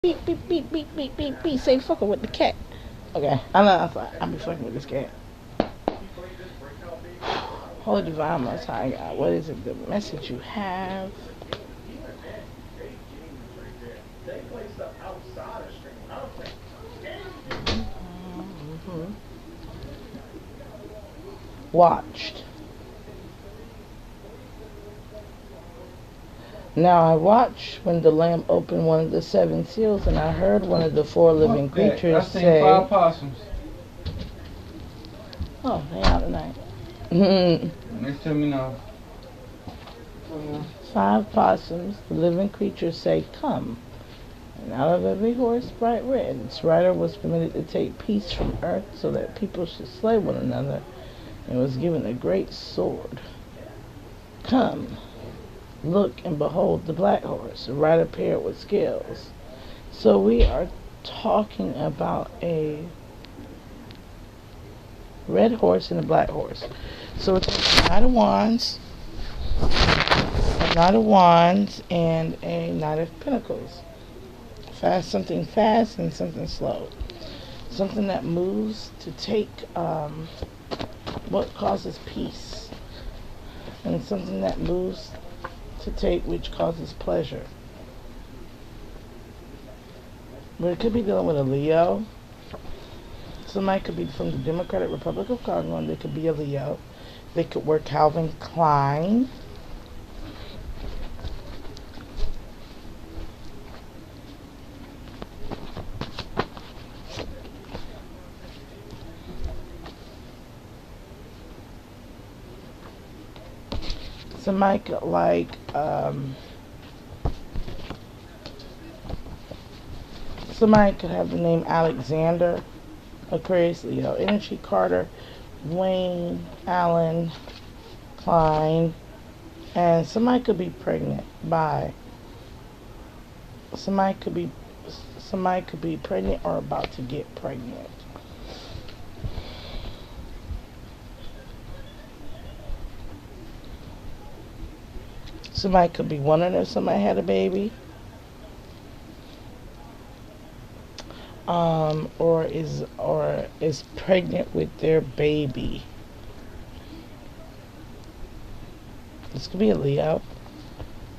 Beep, beep, beep, beep, beep, beep, beep. Say fucking with the cat. Okay, I know. I'm be fucking with this cat. Holy Divine Most High God, what is it? The message you have? Watched. Now I watched when the Lamb opened one of the seven seals, and I heard one of the four living creatures say, "5 possums." "Oh, they out tonight." Next time you know. 5 possums, the living creatures say, "Come." And out of every horse bright red, its rider was permitted to take peace from earth, so that people should slay one another, and was given a great sword. Come, look and behold the black horse, a rider paired with scales. So we are talking about a red horse and a black horse. So it's a Knight of Wands, a Knight of Wands, and a Knight of Pentacles. Something fast and something slow. Something that moves to take what causes peace, and something that moves to take which causes pleasure. But it could be dealing with a Leo. Somebody could be from the Democratic Republic of Congo, and they could be a Leo. They could wear Calvin Klein. Somebody could like somebody could have the name Alexander, Aquarius, Leo, Energy, Carter, Wayne, Allen, Klein, and somebody could be pregnant by somebody could be pregnant or about to get pregnant. Somebody could be wondering if somebody had a baby, or is pregnant with their baby. This could be a Leo.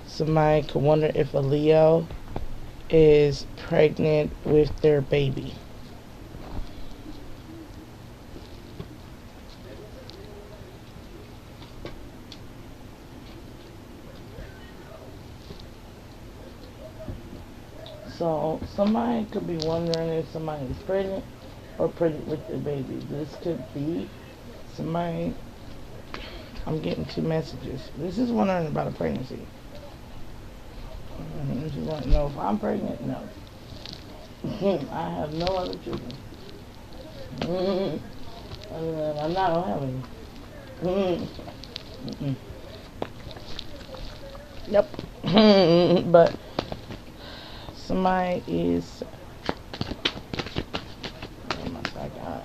Somebody could wonder if a Leo is pregnant with their baby. So somebody could be wondering if somebody is pregnant or pregnant with their baby. This could be somebody. I'm getting 2 messages. This is wondering about a pregnancy. You want to know if I'm pregnant? No. I have no other children. I'm not gonna have any. Yep. But somebody is. Oh my God.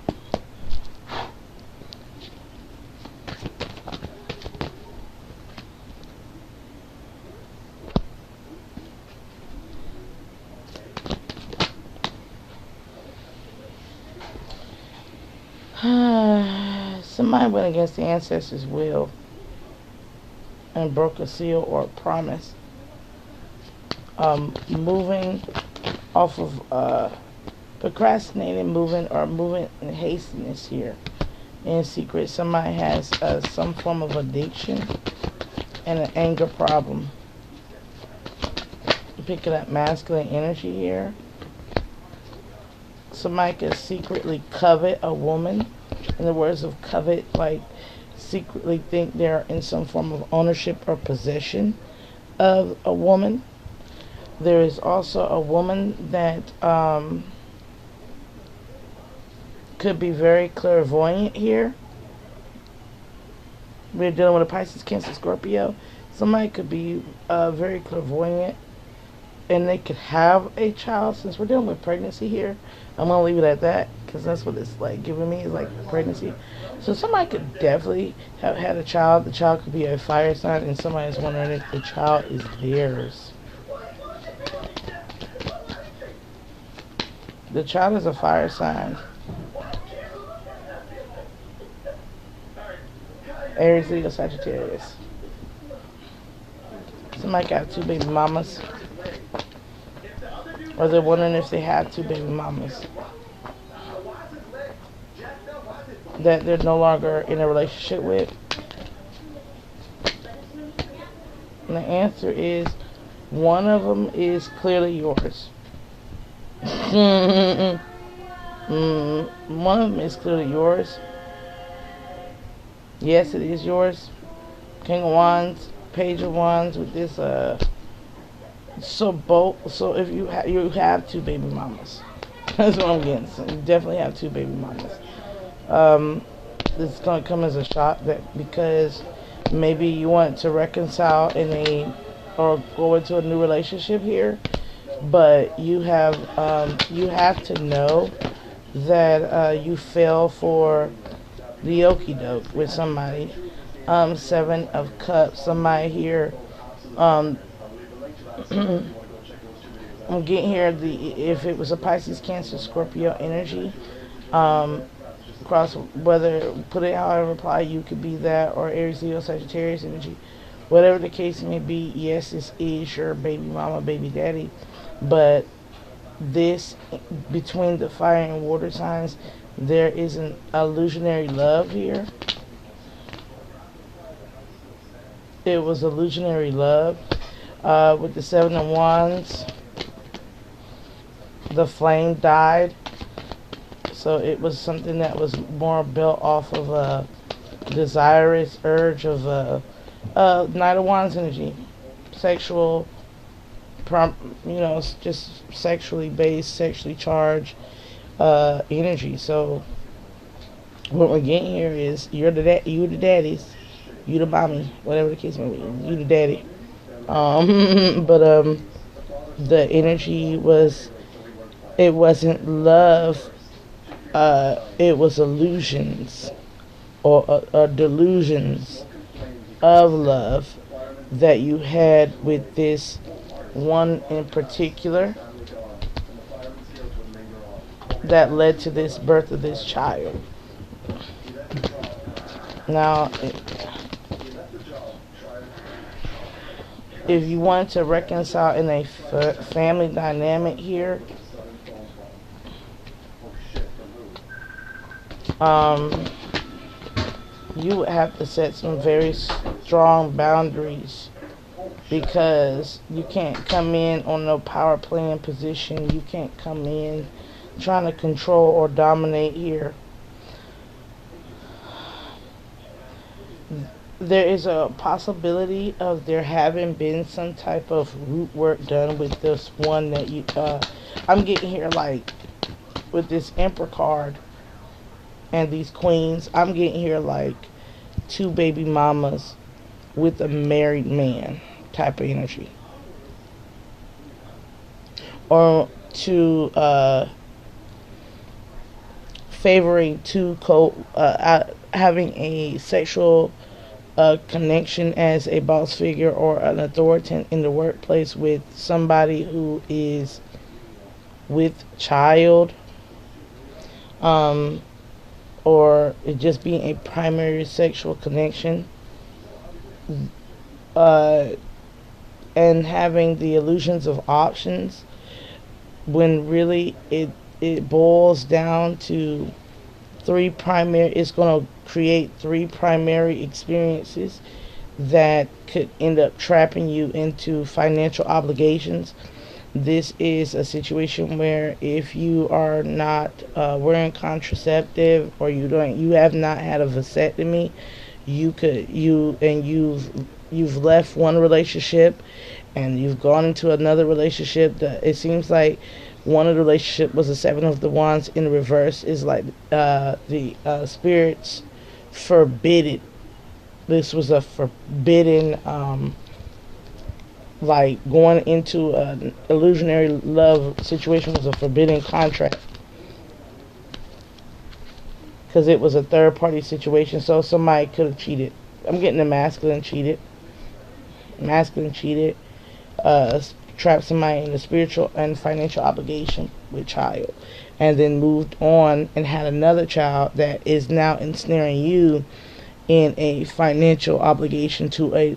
Somebody went against the ancestors' will and broke a seal or a promise. Moving off of procrastinating, moving in hastiness here. In secret, somebody has some form of addiction and an anger problem. Picking up masculine energy here. Somebody could secretly covet a woman. In the words of covet, like secretly think they're in some form of ownership or possession of a woman. There is also a woman that could be very clairvoyant here. We're dealing with a Pisces, Cancer, Scorpio. Somebody could be very clairvoyant, and they could have a child. Since we're dealing with pregnancy here, I'm going to leave it at that, because that's what it's like giving me, is like pregnancy. So somebody could definitely have had a child. The child could be a fire sign, and somebody is wondering if the child is theirs. The child is a fire sign. Aries, Leo, Sagittarius. Somebody got 2 baby mamas. Or they're wondering if they have 2 baby mamas that they're no longer in a relationship with. And the answer is one of them is clearly yours. One of them is clearly yours. Yes, it is yours. King of Wands, Page of Wands with this so if you have 2 baby mamas. That's what I'm getting. So you definitely have 2 baby mamas. This is gonna come as a shock that because maybe you want to reconcile or go into a new relationship here, but you have to know that you fell for the okie doke with somebody. 7 of Cups. Somebody here. I'm getting here if it was a Pisces, Cancer, Scorpio energy. Cross whether put it however apply, you could be that, or Aries, Leo, Sagittarius energy. Whatever the case may be, yes, this is your baby mama, baby daddy, but this between the fire and water signs, there is an illusionary love here. It was illusionary love. With the 7 of Wands, the flame died. So it was something that was more built off of a desirous urge of Knight of Wands energy. Sexual, just sexually based, sexually charged energy. So what we're getting here is you the daddies, you the mommy, whatever the case may be, you the daddy. But the energy it wasn't love, it was illusions or delusions of love that you had with this one in particular that led to this birth of this child. Now, if you want to reconcile in a family dynamic here, you would have to set some very strong boundaries, because you can't come in on no power playing position. You can't come in trying to control or dominate here. There is a possibility of there having been some type of root work done with this one that you I'm getting here, like with this Emperor card and these queens. I'm getting here like 2 baby mamas with a married man type of energy, or to favoring having a sexual connection as a boss figure or an authority in the workplace with somebody who is with child, or it just being a primary sexual connection, and having the illusions of options, when really it boils down to it's going to create 3 primary experiences that could end up trapping you into financial obligations. This is a situation where if you are not wearing contraceptive, or you have not had a vasectomy, you've left one relationship and you've gone into another relationship. It seems like one of the relationship was the 7 of the Wands in reverse. Is like the spirits forbidden. This was a forbidden, like going into an illusionary love situation was a forbidden contract, because it was a third party situation. So somebody could have cheated. I'm getting the masculine cheated. trapped somebody in a spiritual and financial obligation with child, and then moved on and had another child that is now ensnaring you in a financial obligation to a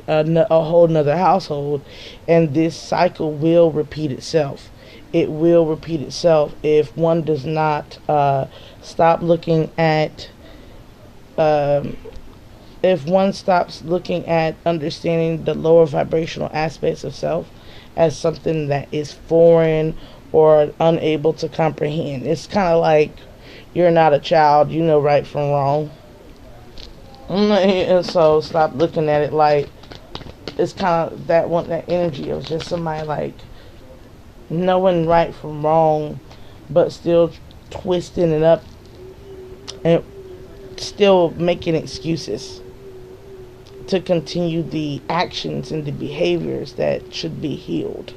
whole nother household, and this cycle will repeat itself. It will repeat itself if one does not stop looking at if one stops looking at understanding the lower vibrational aspects of self as something that is foreign or unable to comprehend. It's kind of like you're not a child, you know right from wrong. And so stop looking at it like it's kind of that energy of just somebody like knowing right from wrong, but still twisting it up and still making excuses to continue the actions and the behaviors that should be healed.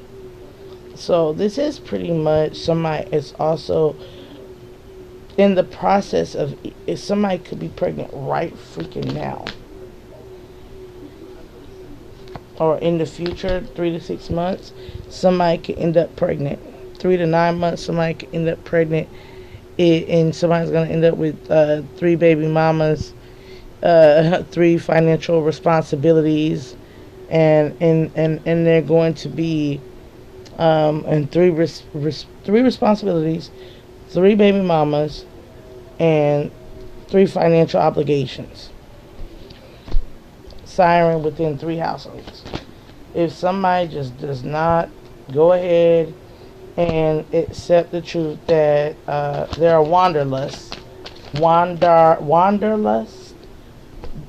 So this is pretty much somebody is also in the process of, if somebody could be pregnant right freaking now, or in the future, 3 to 6 months, somebody could end up pregnant. 3 to 9 months, somebody could end up pregnant, and somebody's going to end up with 3 baby mamas, 3 financial responsibilities, and they're going to be and 3 responsibilities, 3 baby mamas, and 3 financial obligations. Siren within 3 households. If somebody just does not go ahead and accept the truth that they're a wanderlust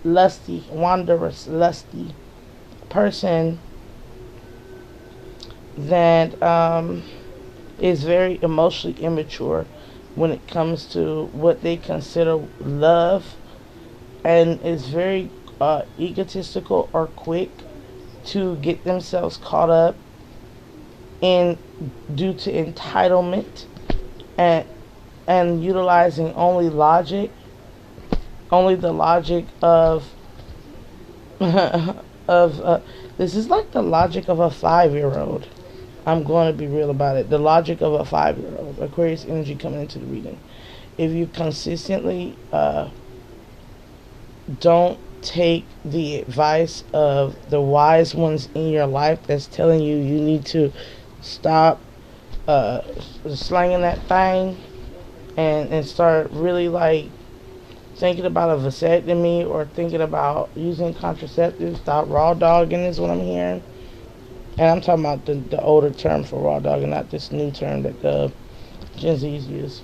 lusty person that is very emotionally immature when it comes to what they consider love, and is very egotistical or quick to get themselves caught up in due to entitlement and utilizing only the logic of this is like the logic of a 5-year-old. I'm going to be real about it. The logic of a 5-year-old. Aquarius energy coming into the reading. If you consistently don't take the advice of the wise ones in your life that's telling you you need to stop slanging that thing and start really like thinking about a vasectomy or thinking about using contraceptives, stop raw dogging is what I'm hearing. And I'm talking about the older term for raw dog and not this new term that the Gen Z's use.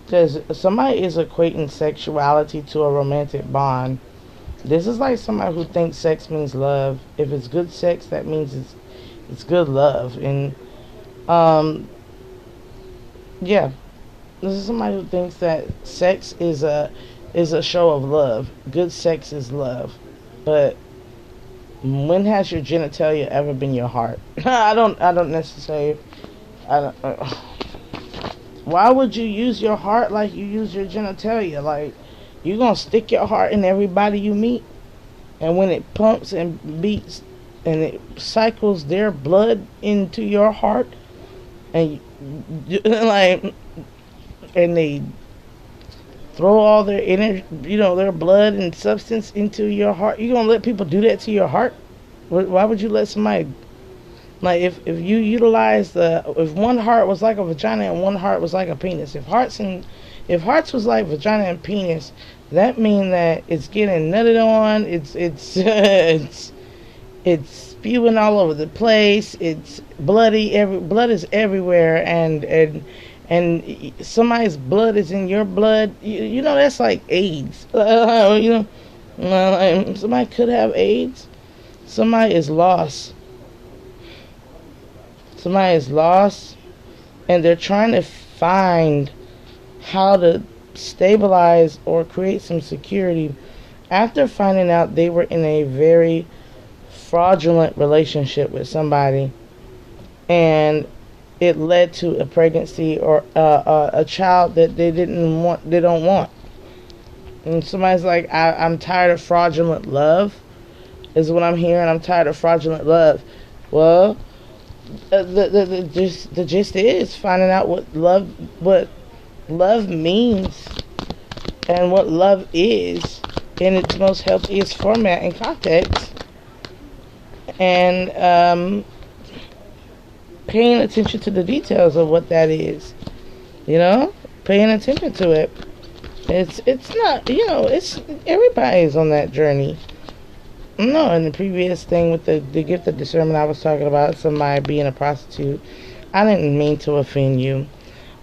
Because somebody is equating sexuality to a romantic bond. This is like somebody who thinks sex means love. If it's good sex, that means it's good love. And yeah, this is somebody who thinks that sex is a show of love. Good sex is love. But when has your genitalia ever been your heart? I don't necessarily. Why would you use your heart like you use your genitalia? Like, you gonna stick your heart in everybody you meet, and when it pumps and beats and it cycles their blood into your heart, and like, and they throw all their energy, their blood and substance into your heart. You gonna let people do that to your heart? Why would you let somebody, like, if you utilize if one heart was like a vagina and one heart was like a penis, if hearts was like vagina and penis, that mean that it's getting nutted on, it's spewing all over the place, it's bloody, blood is everywhere, and somebody's blood is in your blood, that's like AIDS. Somebody could have AIDS. Somebody is lost, and they're trying to find how to stabilize or create some security after finding out they were in a very fraudulent relationship with somebody, and it led to a pregnancy or a child that they don't want. And somebody's like, I'm tired of fraudulent love, is what I'm hearing. I'm tired of fraudulent love. Well, the gist is finding out what love means, and what love is in its most healthiest format and context, and paying attention to the details of what that is. Paying attention to it. It's not, it's everybody's on that journey. No, in the previous thing with the gift of discernment, I was talking about somebody being a prostitute. I didn't mean to offend you.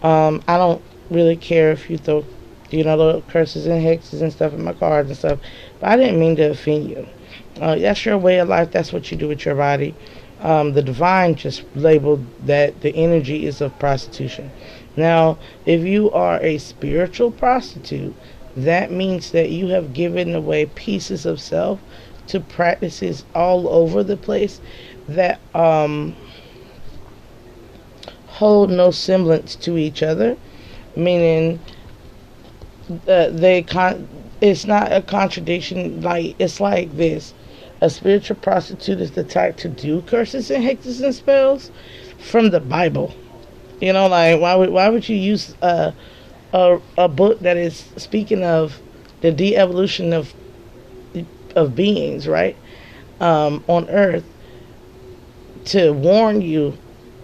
I don't really care if you throw, little curses and hexes and stuff in my cards and stuff, but I didn't mean to offend you. That's your way of life. That's what you do with your body. The divine just labeled that the energy is of prostitution. Now, if you are a spiritual prostitute, that means that you have given away pieces of self to practices all over the place that hold no semblance to each other, meaning it's not a contradiction. Like, it's like this: a spiritual prostitute is the type to do curses and hexes and spells from the Bible. Like, why would you use a book that is speaking of the de-evolution of beings, right, on Earth, to warn you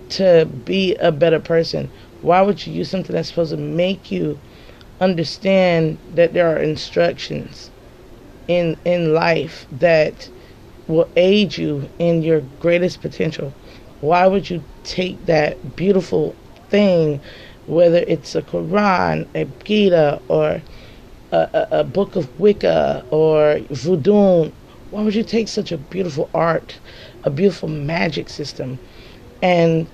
to be a better person? Why would you use something that's supposed to make you understand that there are instructions in life that will aid you in your greatest potential? Why would you take that beautiful thing, whether it's a Quran, a Gita, or a book of Wicca or Voodoo? Why would you take such a beautiful art, a beautiful magic system, and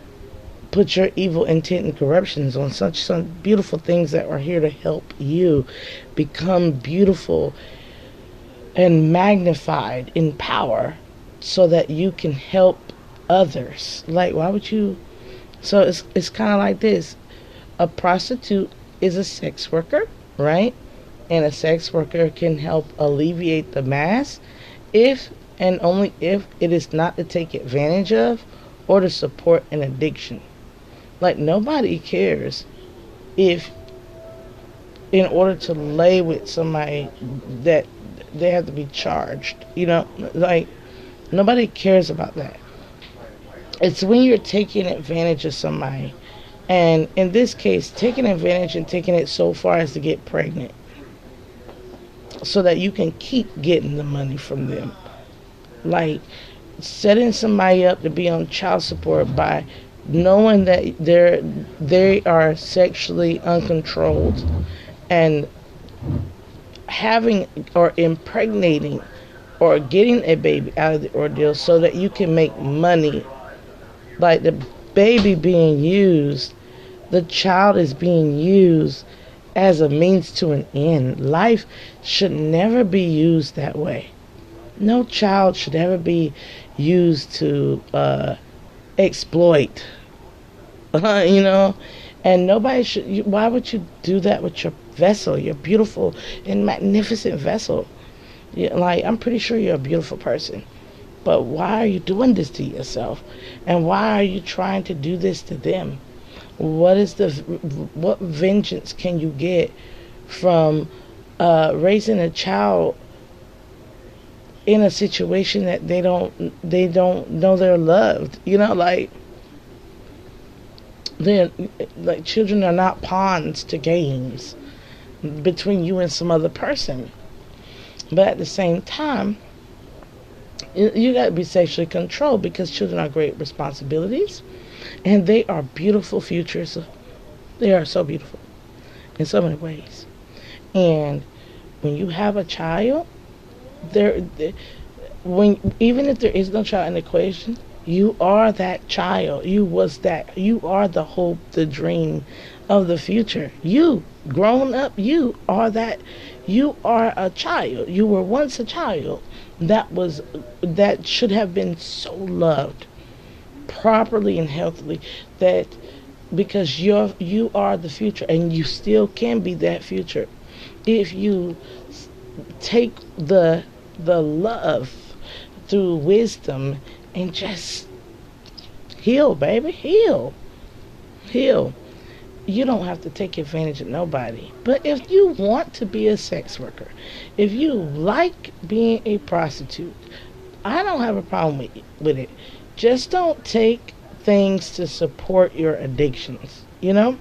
put your evil intent and corruptions on some beautiful things that are here to help you become beautiful and magnified in power so that you can help others? Like, why would you? So it's kind of like this. A prostitute is a sex worker, right? And a sex worker can help alleviate the mass if and only if it is not to take advantage of or to support an addiction. Like, nobody cares if, in order to lay with somebody, that they have to be charged. Like, nobody cares about that. It's when you're taking advantage of somebody, and in this case, taking advantage and taking it so far as to get pregnant so that you can keep getting the money from them. Like, setting somebody up to be on child support by knowing that they are sexually uncontrolled, and having or impregnating or getting a baby out of the ordeal so that you can make money. Like, the baby being used, the child is being used as a means to an end. Life should never be used that way. No child should ever be used to exploit. And nobody should. Why would you do that with your vessel, your beautiful and magnificent vessel? Like, I'm pretty sure you're a beautiful person. But why are you doing this to yourself? And why are you trying to do this to them? What vengeance can you get from raising a child in a situation that they don't know they're loved? Like children are not pawns to games between you and some other person. But at the same time, you got to be sexually controlled, because children are great responsibilities, and they are beautiful futures. They are so beautiful in so many ways. And when you have a child, even if there is no child in the equation, you are that child. You are the hope, the dream of the future. You, grown up, you are that. You are a child. You were once a child that should have been so loved properly and healthily, that because you are the future, and you still can be that future if you take the love through wisdom and just heal, baby, heal. You don't have to take advantage of nobody. But if you want to be a sex worker, if you like being a prostitute, I don't have a problem with it. Just don't take things to support your addictions. You know?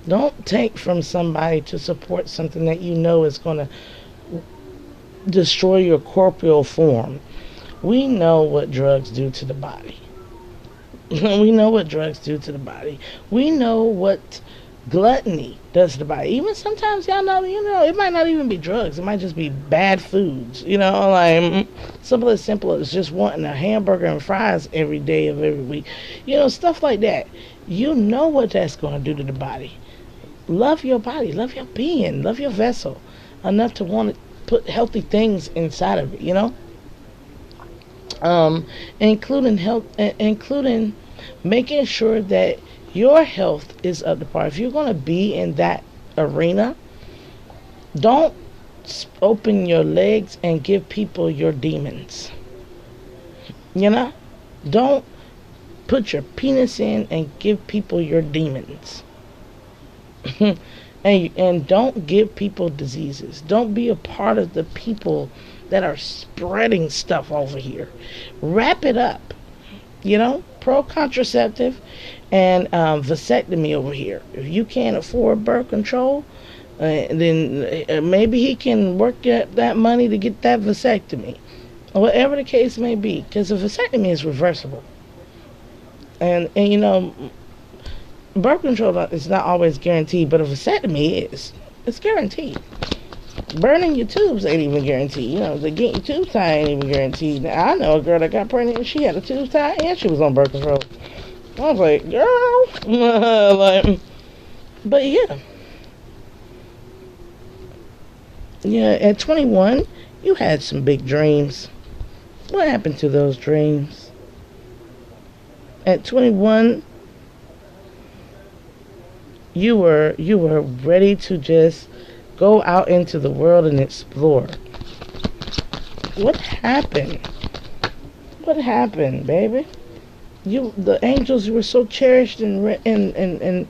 Don't take from somebody to support something that you know is going to destroy your corporeal form. We know what drugs do to the body. We know what drugs do to the body. We know what gluttony does to the body. Even sometimes, y'all know, it might not even be drugs. It might just be bad foods. Like something as simple as just wanting a hamburger and fries every day of every week. Stuff like that. You know what that's going to do to the body. Love your body. Love your being. Love your vessel enough to want to put healthy things inside of it, including making sure that your health is up to par. If you're going to be in that arena, don't open your legs and give people your demons. Don't put your penis in and give people your demons. and don't give people diseases. Don't be a part of the people that are spreading stuff over here. Wrap it up. Pro-contraceptive and vasectomy over here. If you can't afford birth control, then maybe he can work that money to get that vasectomy. Or whatever the case may be. Because a vasectomy is reversible. And birth control is not always guaranteed, but a vasectomy is. It's guaranteed. Burning your tubes ain't even guaranteed. The getting your tubes tied ain't even guaranteed. Now, I know a girl that got pregnant and she had a tubes tied and she was on birth control. I was like, girl. But yeah. Yeah, at 21, you had some big dreams. What happened to those dreams? At 21, you were ready to just go out into the world and explore. What happened? What happened, baby? The angels, you were so cherished and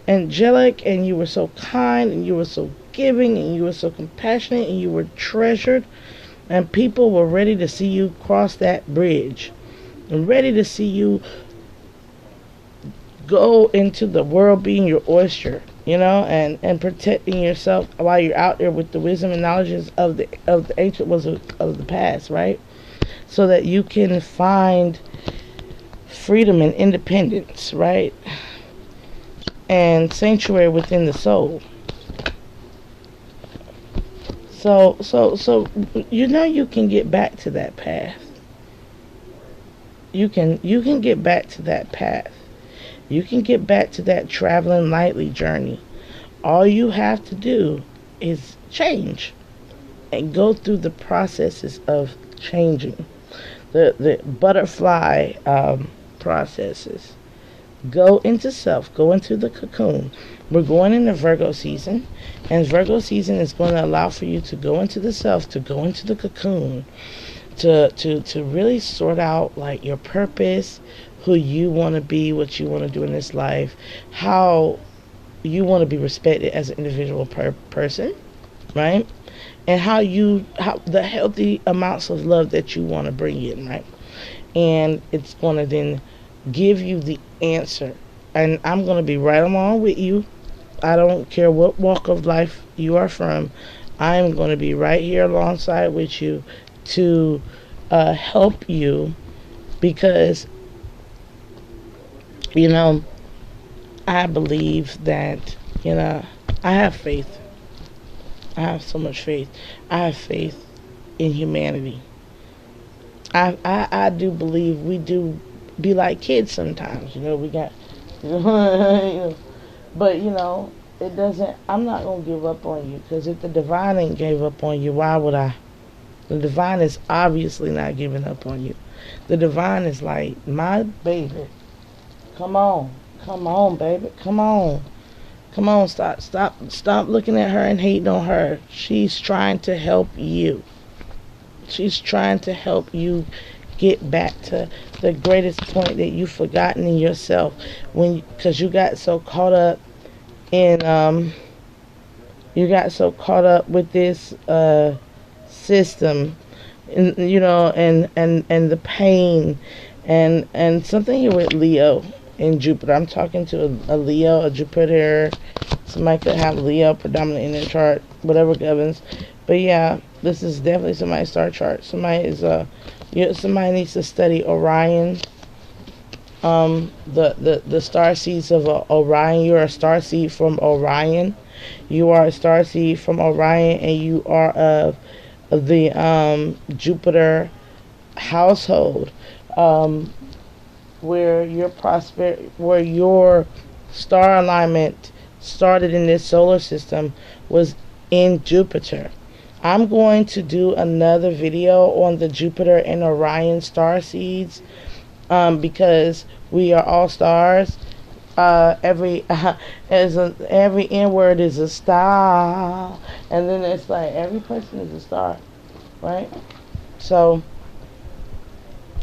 angelic, and you were so kind, and you were so giving, and you were so compassionate, and you were treasured, and people were ready to see you cross that bridge, and ready to see you go into the world being your oyster, and protecting yourself while you're out there with the wisdom and knowledges of the ancient ones of the past, right? So that you can find freedom and independence, right? And sanctuary within the soul. So you can get back to that path. You can get back to that path. You can get back to that traveling lightly journey. All you have to do is change and go through the processes of changing. The butterfly processes. Go into self. Go into the cocoon. We're going into Virgo season. And Virgo season is going to allow for you to go into the self, to go into the cocoon, to really sort out like your purpose, who you want to be, what you want to do in this life, how you want to be respected as an individual person, right? And how the healthy amounts of love that you want to bring in, right? And it's going to then give you the answer. And I'm going to be right along with you. I don't care what walk of life you are from. I'm going to be right here alongside with you to help you, because I believe that, I have faith. I have so much faith. I have faith in humanity. I do believe we do be like kids sometimes. We got, but it doesn't. I'm not gonna give up on you, because if the divine ain't gave up on you, why would I? The divine is obviously not giving up on you. The divine is like, my baby, come on, baby, come on. Come on, stop looking at her and hating on her. She's trying to help you. She's trying to help you get back to the greatest point that you've forgotten in yourself, because you got so caught up in with this system, and and the pain, and something here with Leo and Jupiter. I'm talking to a Leo, a Jupiter. Somebody could have Leo predominant in their chart, whatever governs. But yeah, this is definitely somebody's star chart. Somebody needs to study Orion. The star seeds of Orion. You're a star seed from Orion. You are a star seed from Orion, and you are of the Jupiter household, where your star alignment started in this solar system was in Jupiter. I'm going to do another video on the Jupiter and Orion star seeds, because we are all stars. Every N word is a star, and then it's like every person is a star, right? So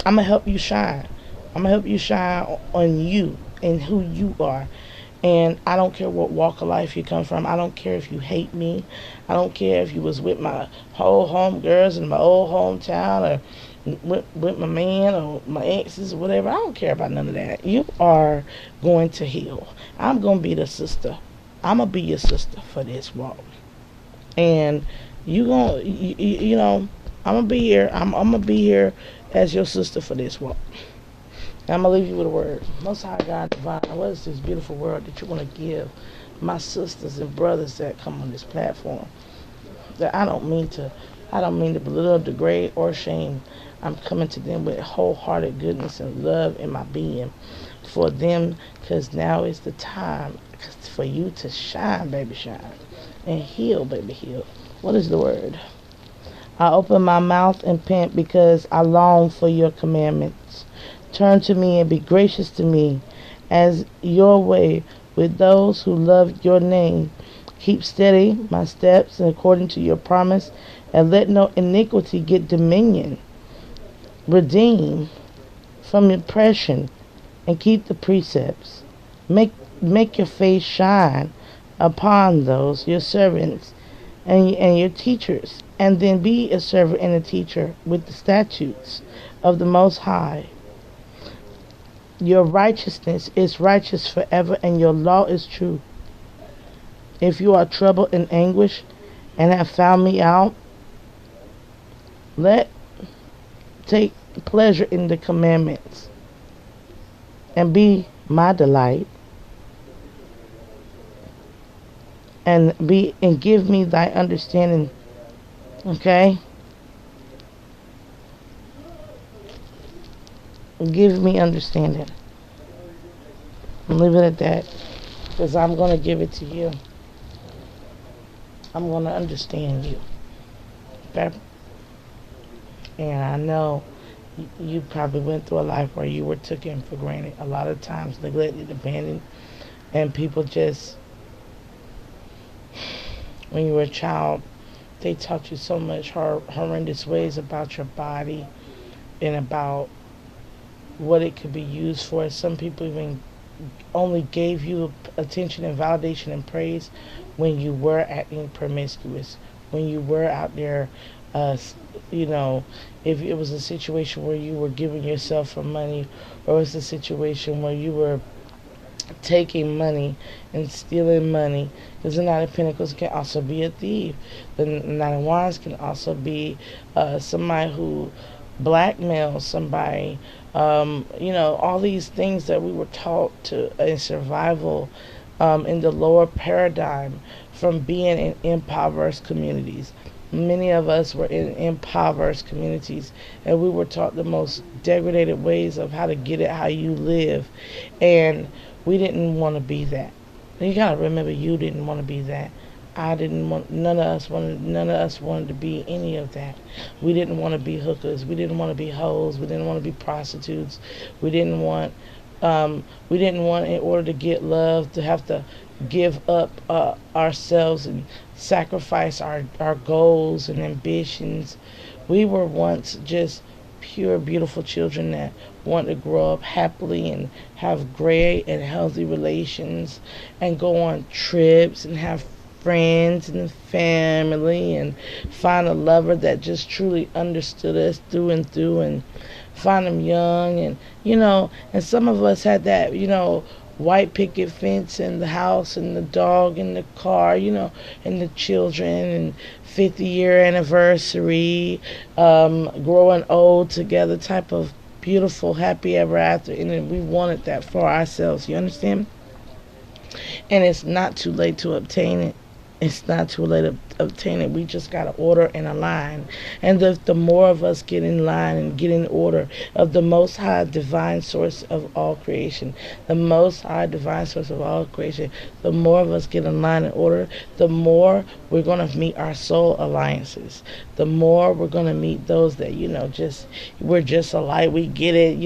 I'm gonna help you shine. I'm gonna help you shine on you and who you are. And I don't care what walk of life you come from. I don't care if you hate me. I don't care if you was with my whole home girls in my old hometown, or with my man or my exes or whatever. I don't care about none of that. You are going to heal. I'm going to be the sister. I'm going to be your sister for this walk. And I'm going to be here. I'm going to be here as your sister for this walk. I'm going to leave you with a word. Most High God Divine, what is this beautiful word that you want to give my sisters and brothers that come on this platform? That I don't mean to belittle, degrade, or shame. I'm coming to them with wholehearted goodness and love in my being for them, because now is the time for you to shine, baby, shine. And heal, baby, heal. What is the word? I open my mouth and pant because I long for your commandments. Turn to me and be gracious to me as your way with those who love your name. Keep steady my steps and according to your promise, and let no iniquity get dominion. Redeem from oppression and keep the precepts. Make your face shine upon those, your servants and your teachers, and then be a servant and a teacher with the statutes of the Most High. Your righteousness is righteous forever, and your law is true. If you are troubled in anguish and have found me out, take pleasure in the commandments and be my delight, and give me thy understanding. Okay? Give me understanding. And leave it at that, because I'm going to give it to you. I'm going to understand you. Okay? And I know you probably went through a life where you were taken for granted, a lot of times neglected, abandoned, and people just, when you were a child, they taught you so much horrendous ways about your body and about what it could be used for. Some people even only gave you attention and validation and praise when you were acting promiscuous, when you were out there, if it was a situation where you were giving yourself for money, or it was a situation where you were taking money and stealing money, because the Knight of Pentacles can also be a thief. The Knight of Wands can also be somebody who blackmails somebody. All these things that we were taught to in survival, in the lower paradigm, from being in impoverished communities. Many of us were in impoverished communities, and we were taught the most degraded ways of how to get it, how you live, and we didn't want to be that. You gotta remember, you didn't want to be that. I didn't want. None of us wanted to be any of that. We didn't want to be hookers. We didn't want to be hoes. We didn't want to be prostitutes. We didn't want. In order to get love, to have to give up ourselves and sacrifice our goals and ambitions. We were once just pure, beautiful children that want to grow up happily and have great and healthy relations and go on trips and have friends and family and find a lover that just truly understood us through and through and find them young and and some of us had that white picket fence and the house and the dog and the car and the children and 50-year anniversary, growing old together type of beautiful happy ever after, and then we wanted that for ourselves, you understand? And it's not too late to obtain it. It's not too late to obtain it. We just got to order and align. And the more of us get in line and get in order of the Most High divine source of all creation, the Most High divine source of all creation, the more of us get in line and order, the more we're going to meet our soul alliances. The more we're going to meet those that, we're just alike. We get it,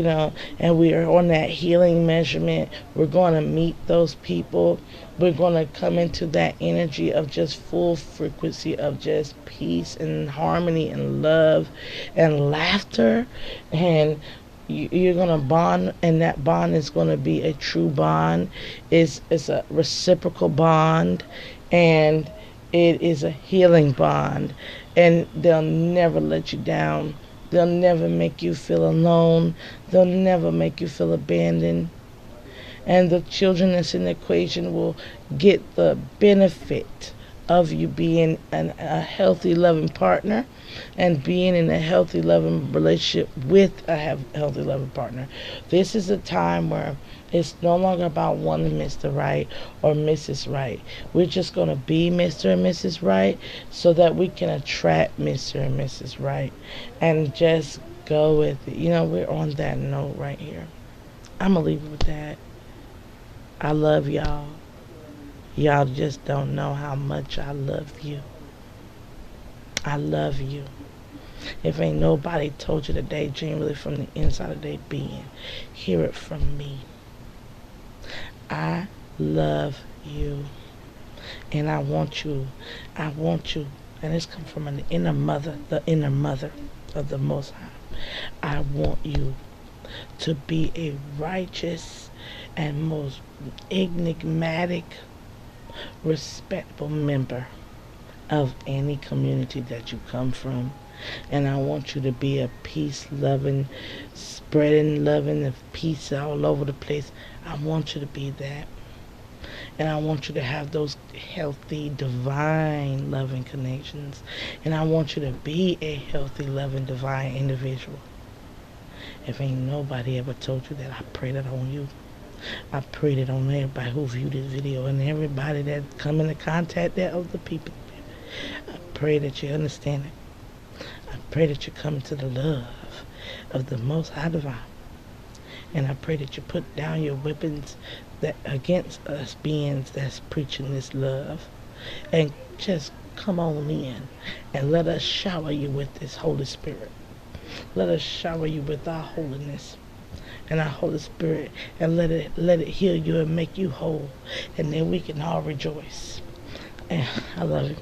and we are on that healing measurement. We're going to meet those people. We're going to come into that energy of just full frequency of just peace and harmony and love and laughter. And you're going to bond, and that bond is going to be a true bond. It's a reciprocal bond, and it is a healing bond. And they'll never let you down. They'll never make you feel alone. They'll never make you feel abandoned. And the children that's in the equation will get the benefit of you being a healthy, loving partner and being in a healthy, loving relationship with a healthy, loving partner. This is a time where it's no longer about wanting Mr. Right or Mrs. Right. We're just going to be Mr. and Mrs. Right so that we can attract Mr. and Mrs. Right and just go with it. We're on that note right here. I'm going to leave it with that. I love y'all. Y'all just don't know how much I love you. I love you. If ain't nobody told you today, genuinely from the inside of their being, hear it from me. I love you. And I want you. And it's come from the inner mother of the Most High. I want you to be a righteous and most enigmatic, respectful member of any community that you come from. And I want you to be a peace-loving, spreading loving of peace all over the place. I want you to be that. And I want you to have those healthy, divine, loving connections. And I want you to be a healthy, loving, divine individual. If ain't nobody ever told you that, I pray that on you. I pray that on everybody who viewed this video and everybody that come into contact that other people. I pray that you understand it. I pray that you come to the love of the Most High Divine. And I pray that you put down your weapons that against us beings that's preaching this love. And just come on in and let us shower you with this Holy Spirit. Let us shower you with our holiness and our Holy Spirit, and let it heal you and make you whole, and then we can all rejoice. And I love you.